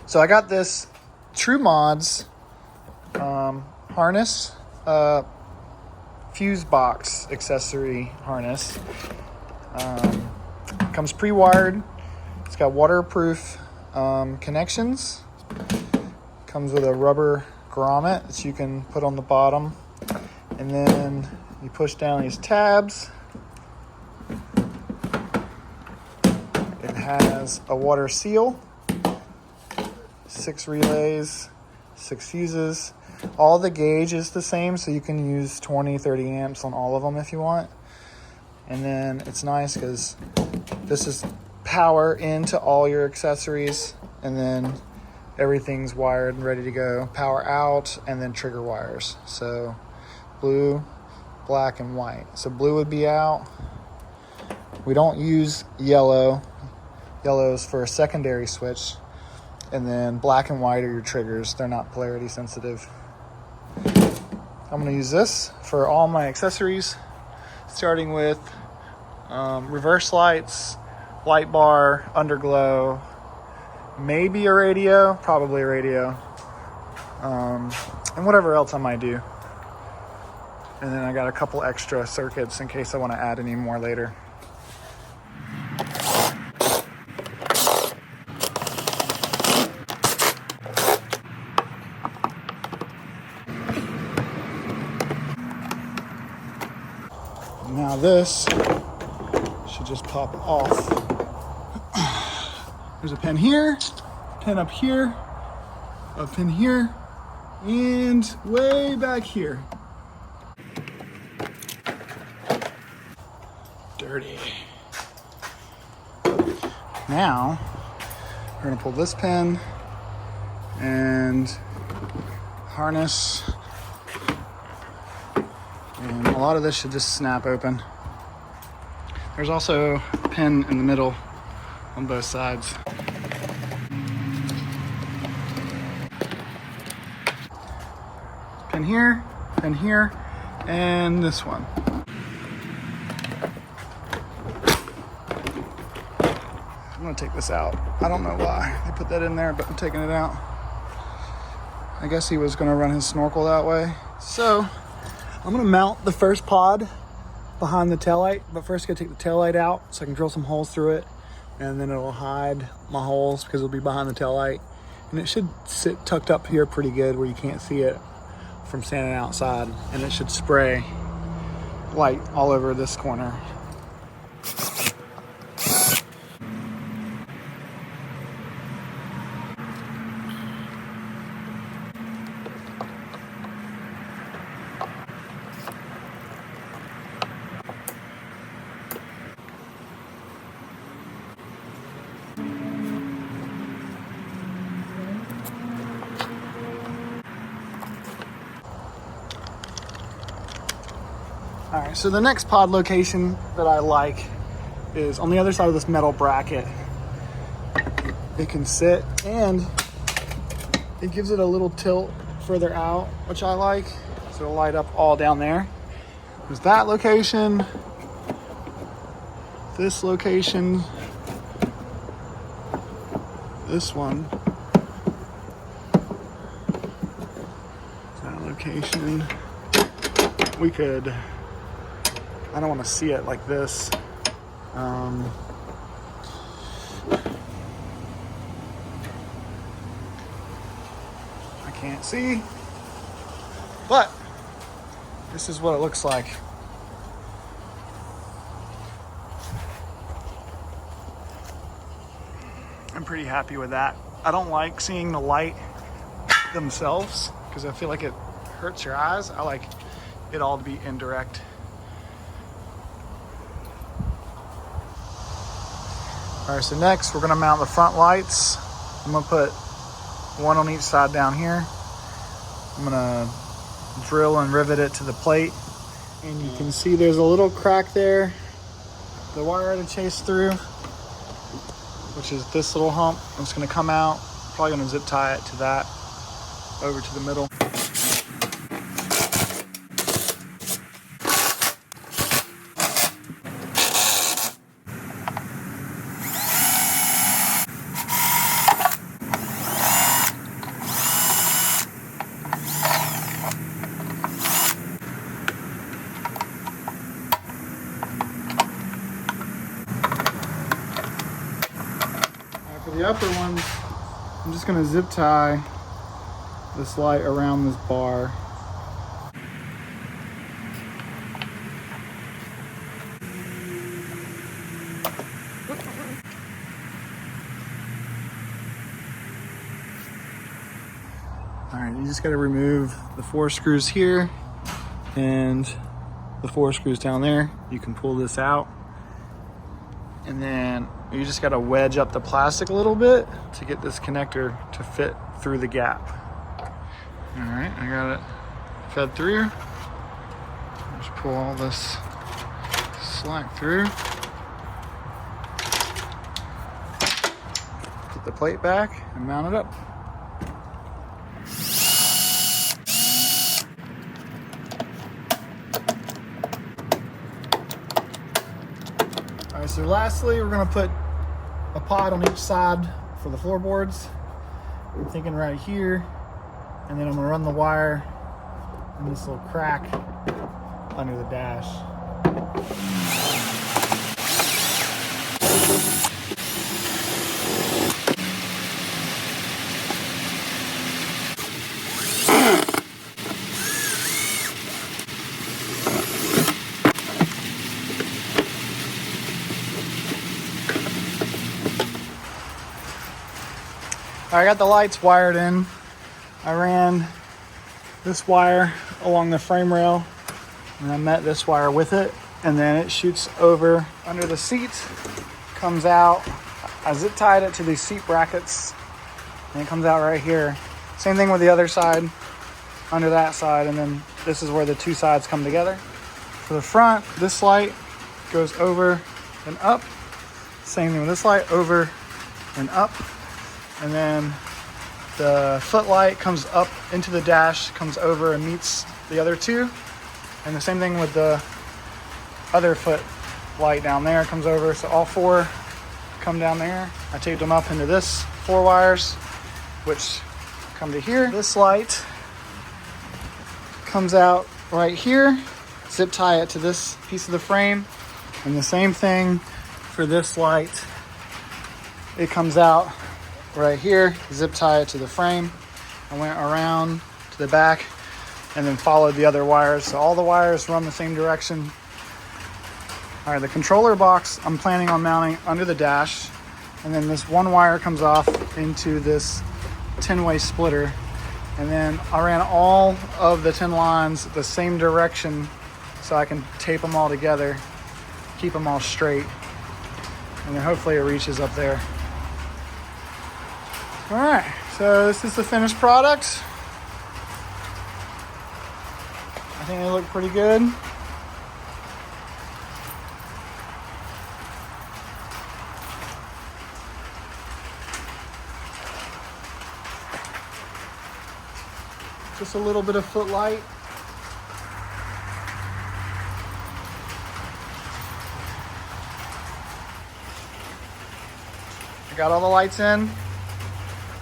So I got this True Mods harness, fuse box accessory harness. Comes pre-wired. It's got waterproof connections. Comes with a rubber grommet that you can put on the bottom. And then you push down these tabs. It has a water seal, 6 relays, 6 fuses. All the gauge is the same, so you can use 20, 30 amps on all of them if you want. And then it's nice because this is power into all your accessories, and then everything's wired and ready to go. Power out, and then trigger wires. So blue, black, and white. So blue would be out. We don't use yellow. Yellow is for a secondary switch. And then black and white are your triggers. They're not polarity sensitive. I'm going to use this for all my accessories, starting with reverse lights, light bar, underglow, maybe a radio, probably a radio, and whatever else I might do. And then I got a couple extra circuits in case I want to add any more later. Now this should just pop off. There's a pin here, pin up here, a pin here, and way back here. Dirty. Now, we're gonna pull this pin and harness, and a lot of this should just snap open. There's also a pin in the middle on both sides. Pin here, and this one. I'm gonna take this out. I don't know why they put that in there, but I'm taking it out. I guess he was gonna run his snorkel that way. So I'm gonna mount the first pod behind the taillight, but first I'm gonna take the taillight out so I can drill some holes through it, and then it'll hide my holes because it'll be behind the taillight. And it should sit tucked up here pretty good where you can't see it from standing outside, and it should spray light all over this corner. All right, so the next pod location that I like is on the other side of this metal bracket. It can sit, and it gives it a little tilt further out, which I like. So it'll light up all down there. There's that location, this location, this one, that location. We could, I don't want to see it like this. I can't see, but this is what it looks like. I'm pretty happy with that. I don't like seeing the light themselves because I feel like it hurts your eyes. I like it all to be indirect. All right, so next we're gonna mount the front lights. I'm gonna put one on each side down here. I'm gonna drill and rivet it to the plate. And you can see there's a little crack there. The wire to chase through, which is this little hump. It's gonna come out. Probably gonna zip tie it to that, over to the middle. For the upper ones, I'm just gonna zip tie this light around this bar. All right, you just gotta remove the 4 screws here and the 4 screws down there. You can pull this out. And then you just gotta wedge up the plastic a little bit to get this connector to fit through the gap. All right, I got it fed through. Just pull all this slack through. Put the plate back and mount it up. All right, so lastly, we're gonna put a pod on each side for the floorboards. I'm thinking right here, and then I'm gonna run the wire in this little crack under the dash. I got the lights wired in. I ran this wire along the frame rail and I met this wire with it, and then it shoots over under the seat, comes out. I zip tied it to these seat brackets and it comes out right here. Same thing with the other side, under that side, and then this is where the 2 sides come together. For the front, this light goes over and up. Same thing with this light, over and up. And then the footlight comes up into the dash, comes over and meets the other 2. And the same thing with the other foot light down there, comes over. So all 4 come down there. I taped them up into this 4 wires, which come to here. This light comes out right here. Zip tie it to this piece of the frame. And the same thing for this light. It comes out right here, zip tie it to the frame. I went around to the back and then followed the other wires. So all the wires run the same direction. All right, the controller box I'm planning on mounting under the dash. And then this 1 wire comes off into this 10-way splitter. And then I ran all of the 10 lines the same direction so I can tape them all together, keep them all straight. And then hopefully it reaches up there. All right, so this is the finished product. I think they look pretty good. Just a little bit of footlight. I got all the lights in.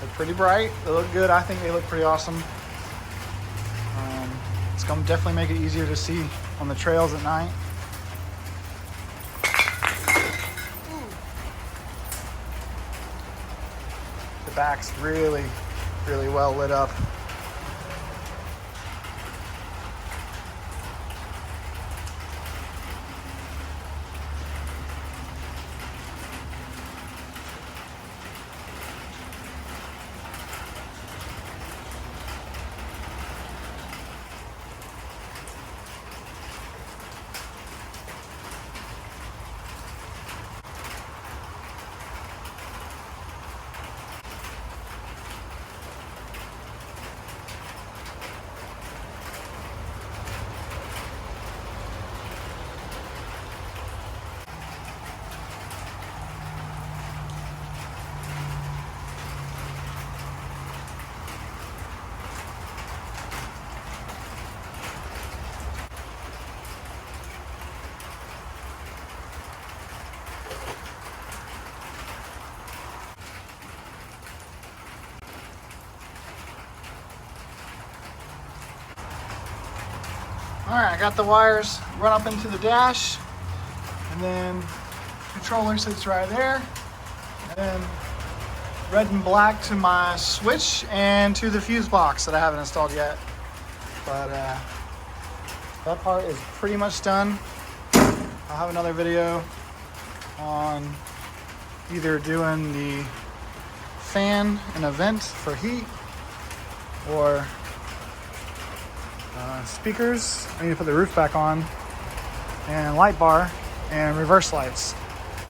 They're pretty bright. They look good. I think they look pretty awesome. It's gonna definitely make it easier to see on the trails at night. The back's really, really well lit up. All right, I got the wires run up into the dash, and then the controller sits right there. And then red and black to my switch and to the fuse box that I haven't installed yet. But that part is pretty much done. I'll have another video on either doing the fan and a vent for heat or speakers. I need to put the roof back on and light bar and reverse lights.